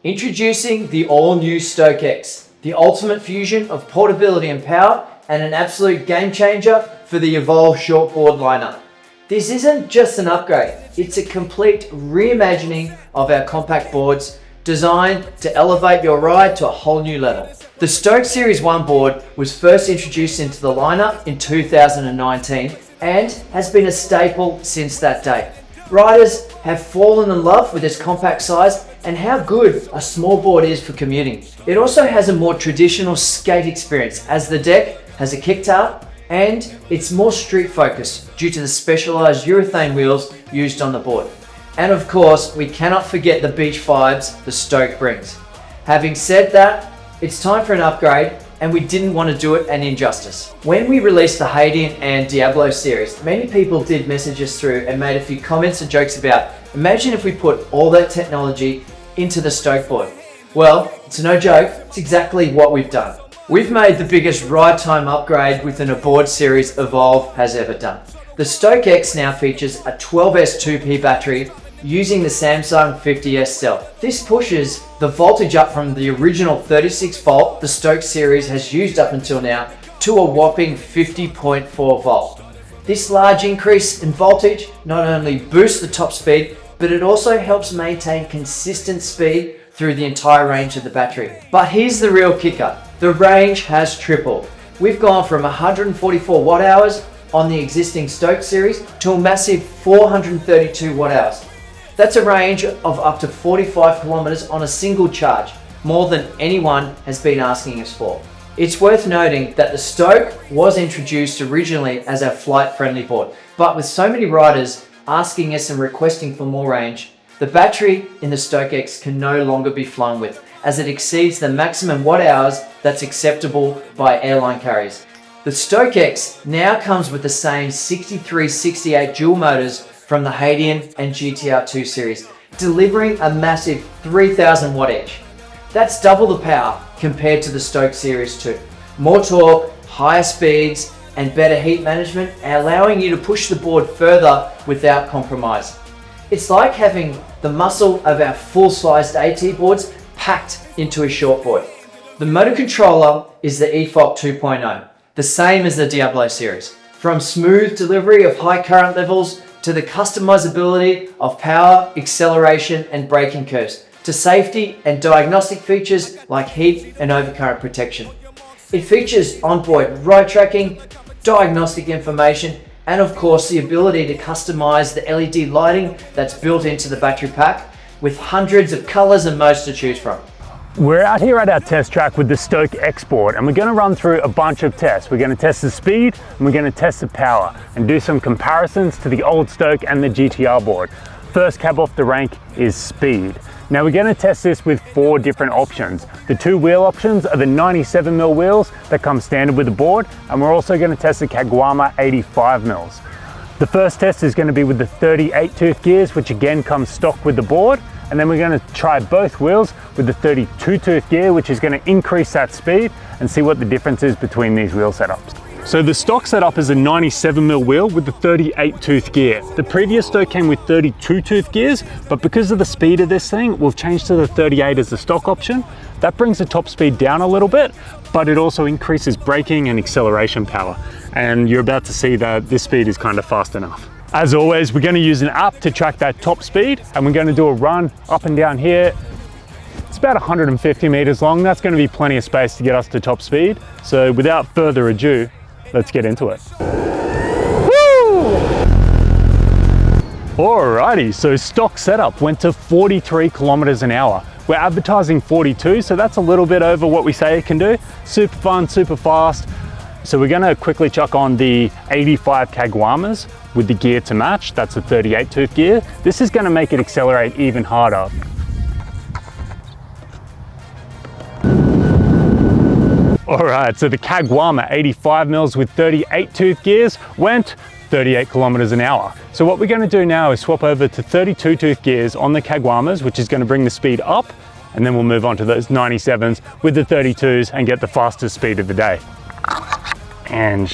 Introducing the all-new Stoke X, the ultimate fusion of portability and power, and an absolute game changer for the evolved shortboard lineup. This isn't just an upgrade, it's a complete reimagining of our compact boards designed to elevate your ride to a whole new level. The Stoke Series 1 board was first introduced into the lineup in 2019 and has been a staple since that date. Riders have fallen in love with its compact size and how good a small board is for commuting. It also has a more traditional skate experience as the deck has a kicktail and it's more street focused due to the specialized urethane wheels used on the board. And of course, we cannot forget the beach vibes the Stoke brings. Having said that, it's time for an upgrade and we didn't want to do it an injustice. When we released the Haitian and Diablo series, many people did message us through and made a few comments and jokes about, imagine if we put all that technology into the Stoke board. Well, it's no joke, it's exactly what we've done. We've made the biggest ride time upgrade within a board series Evolve has ever done. The Stoke X now features a 12S 2P battery using the Samsung 50S cell. This pushes the voltage up from the original 36 volt the Stoke series has used up until now to a whopping 50.4 volt. This large increase in voltage not only boosts the top speed, but it also helps maintain consistent speed through the entire range of the battery. But here's the real kicker, the range has tripled. We've gone from 144 watt hours on the existing Stoke series to a massive 432 watt hours. That's a range of up to 45 kilometers on a single charge, more than anyone has been asking us for. It's worth noting that the Stoke was introduced originally as a flight-friendly board, but with so many riders asking us and requesting for more range, the battery in the Stoke X can no longer be flown with, as it exceeds the maximum watt hours that's acceptable by airline carriers. The Stoke X now comes with the same 6368 dual motors from the Haitian and GTR2 series, delivering a massive 3000 watt each. That's double the power compared to the Stoke Series 2. More torque, higher speeds, and better heat management, allowing you to push the board further without compromise. It's like having the muscle of our full-sized AT boards packed into a shortboard. The motor controller is the EFOC 2.0, the same as the Diablo series. From smooth delivery of high current levels to the customizability of power, acceleration, and braking curves, to safety and diagnostic features like heat and overcurrent protection. It features onboard ride tracking, diagnostic information, and of course the ability to customize the LED lighting that's built into the battery pack with hundreds of colors and modes to choose from. We're out here at our test track with the Stoke X board and we're going to run through a bunch of tests. We're going to test the speed and we're going to test the power and do some comparisons to the old Stoke and the GTR board. First cab off the rank is speed. Now we're going to test this with 4 different options. The 2 wheel options are the 97mm wheels that come standard with the board, and we're also going to test the Kagwama 85mm. The first test is going to be with the 38 tooth gears, which again comes stock with the board. And then we're going to try both wheels with the 32 tooth gear, which is going to increase that speed and see what the difference is between these wheel setups. So the stock setup is a 97mm wheel with the 38 tooth gear. The previous Stoke came with 32 tooth gears, but because of the speed of this thing, we've changed to the 38 as the stock option. That brings the top speed down a little bit, but it also increases braking and acceleration power. And you're about to see that this speed is kind of fast enough. As always, we're going to use an app to track that top speed, and we're going to do a run up and down here. It's about 150 meters long. That's going to be plenty of space to get us to top speed. So without further ado, let's get into it. Woo! Alrighty, so stock setup went to 43 kilometers an hour. We're advertising 42, so that's a little bit over what we say it can do. Super fun, super fast. So we're gonna quickly chuck on the 85 Kagwamas with the gear to match. That's a 38 tooth gear. This is gonna make it accelerate even harder. All right, so the Kagwama 85mm with 38 tooth gears went 38 kilometers an hour. So what we're gonna do now is swap over to 32 tooth gears on the Kagwamas, which is gonna bring the speed up, and then we'll move on to those 97s with the 32s and get the fastest speed of the day. And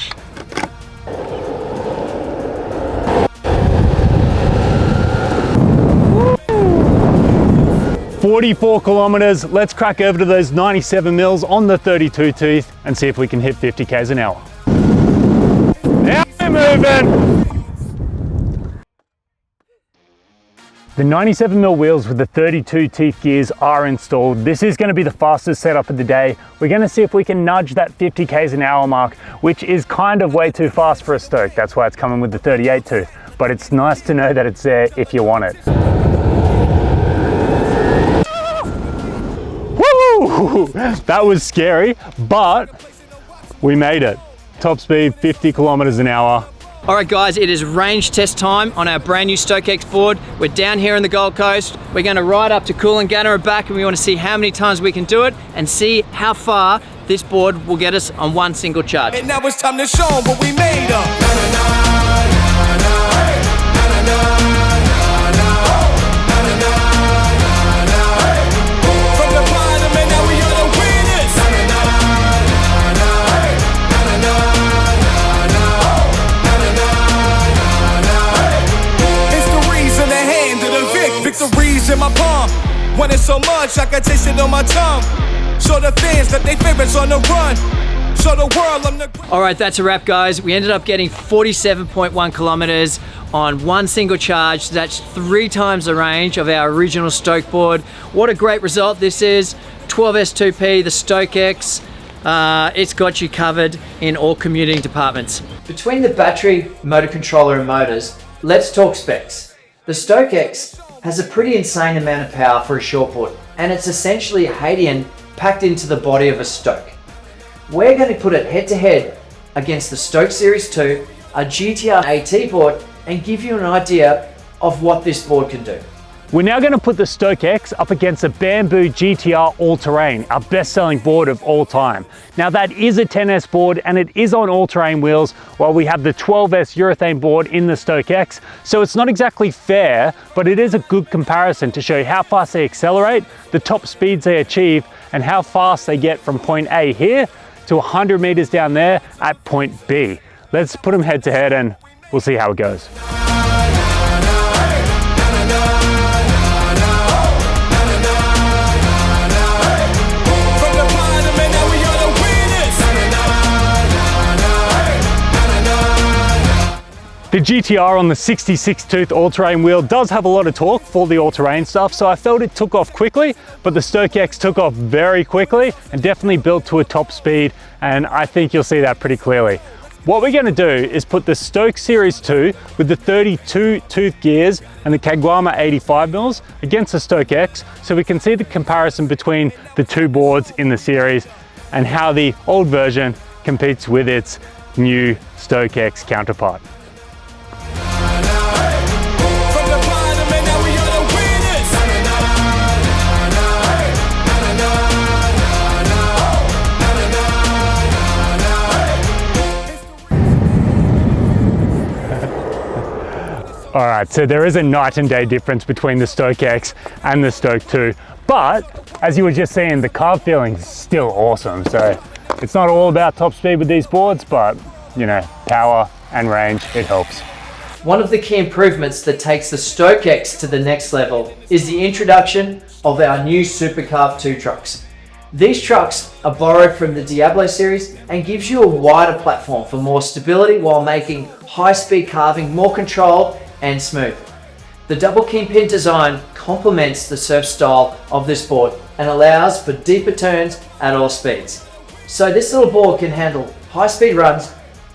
44 kilometers. Let's crack over to those 97 mils on the 32 tooth and see if we can hit 50 k's an hour. Now we're moving. The 97 mil wheels with the 32 teeth gears are installed. This is going to be the fastest setup of the day. We're going to see if we can nudge that 50 k's an hour mark, which is kind of way too fast for a Stoke. That's why it's coming with the 38 tooth. But it's nice to know that it's there if you want it. Woo! That was scary, but we made it. Top speed 50 kilometers an hour. All right guys, it is range test time on our brand new Stoke X board. We're down here on the Gold Coast. We're going to ride up to Coolangatta and back, and we want to see how many times we can do it and see how far this board will get us on one single charge. And now it's time to show them what we made of. From the bottom and now we are the winners. It's the reason the hand of the victories in my palm. When it's so much I can taste it on my tongue. Show the fans that they favorites on the run. Show the world I'm the... All right, that's a wrap guys. We ended up getting 47.1 kilometers on one single charge. That's 3 times the range of our original Stoke board. What a great result this is. 12S2P, the Stoke X. It's got you covered in all commuting departments. Between the battery, motor controller and motors, let's talk specs. The Stoke X has a pretty insane amount of power for a shortboard, and it's essentially a Hadian packed into the body of a Stoke. We're going to put it head to head against the Stoke Series 2, a GTR AT board, and give you an idea of what this board can do. We're now going to put the Stoke X up against a Bamboo GTR all-terrain, our best-selling board of all time. Now that is a 10S board and it is on all-terrain wheels, while we have the 12S urethane board in the Stoke X. So it's not exactly fair, but it is a good comparison to show you how fast they accelerate, the top speeds they achieve, and how fast they get from point A here to 100 meters down there at point B. Let's put them head to head and we'll see how it goes. The GTR on the 66 tooth all-terrain wheel does have a lot of torque for the all-terrain stuff, so I felt it took off quickly, but the Stoke X took off very quickly and definitely built to a top speed, and I think you'll see that pretty clearly. What we're going to do is put the Stoke Series 2 with the 32 tooth gears and the Kagwama 85 mils against the Stoke X, so we can see the comparison between the two boards in the series and how the old version competes with its new Stoke X counterpart. All right, so there is a night and day difference between the Stoke X and the Stoke 2, but as you were just saying, the carb feeling is still awesome. So it's not all about top speed with these boards, but you know, power and range, it helps. One of the key improvements that takes the Stoke X to the next level is the introduction of our new Supercarb 2 trucks. These trucks are borrowed from the Diablo series and gives you a wider platform for more stability while making high-speed carving more controlled and smooth. The double kingpin design complements the surf style of this board and allows for deeper turns at all speeds. So this little board can handle high-speed runs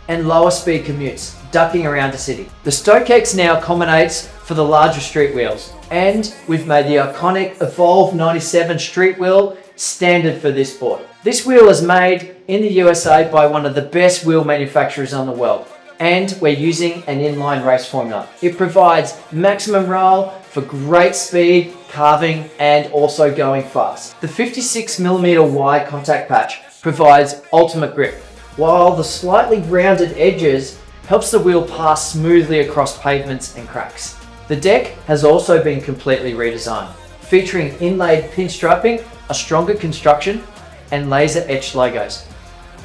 and lower speed commutes, ducking around the city. The Stoke X now accommodates for the larger street wheels, and we've made the iconic Evolve 97 street wheel standard for this board. This wheel is made in the USA by one of the best wheel manufacturers in the world, and we're using an inline race formula. It provides maximum roll for great speed, carving, and also going fast. The 56mm wide contact patch provides ultimate grip, while the slightly rounded edges helps the wheel pass smoothly across pavements and cracks. The deck has also been completely redesigned, featuring inlaid pinstriping, a stronger construction, and laser etched logos.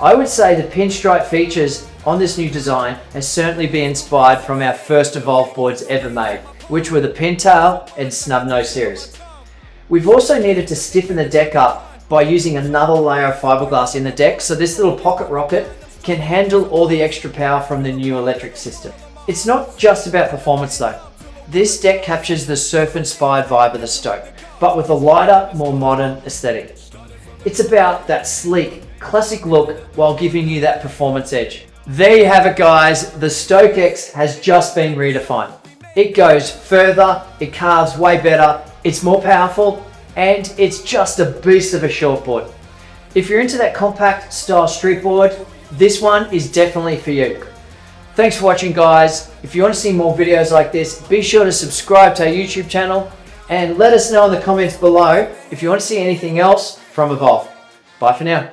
I would say the pinstripe features on this new design has certainly been inspired from our first Evolve boards ever made, which were the Pintail and Snubnose series. We've also needed to stiffen the deck up by using another layer of fiberglass in the deck, so this little pocket rocket can handle all the extra power from the new electric system. It's not just about performance though. This deck captures the surf-inspired vibe of the Stoke, but with a lighter, more modern aesthetic. It's about that sleek, classic look while giving you that performance edge. There you have it guys, the Stoke X has just been redefined. It goes further, it carves way better, it's more powerful, and it's just a beast of a shortboard. If you're into that compact style streetboard, this one is definitely for you. Thanks for watching guys. If you want to see more videos like this, be sure to subscribe to our YouTube channel and let us know in the comments below if you want to see anything else from Evolve. Bye for now.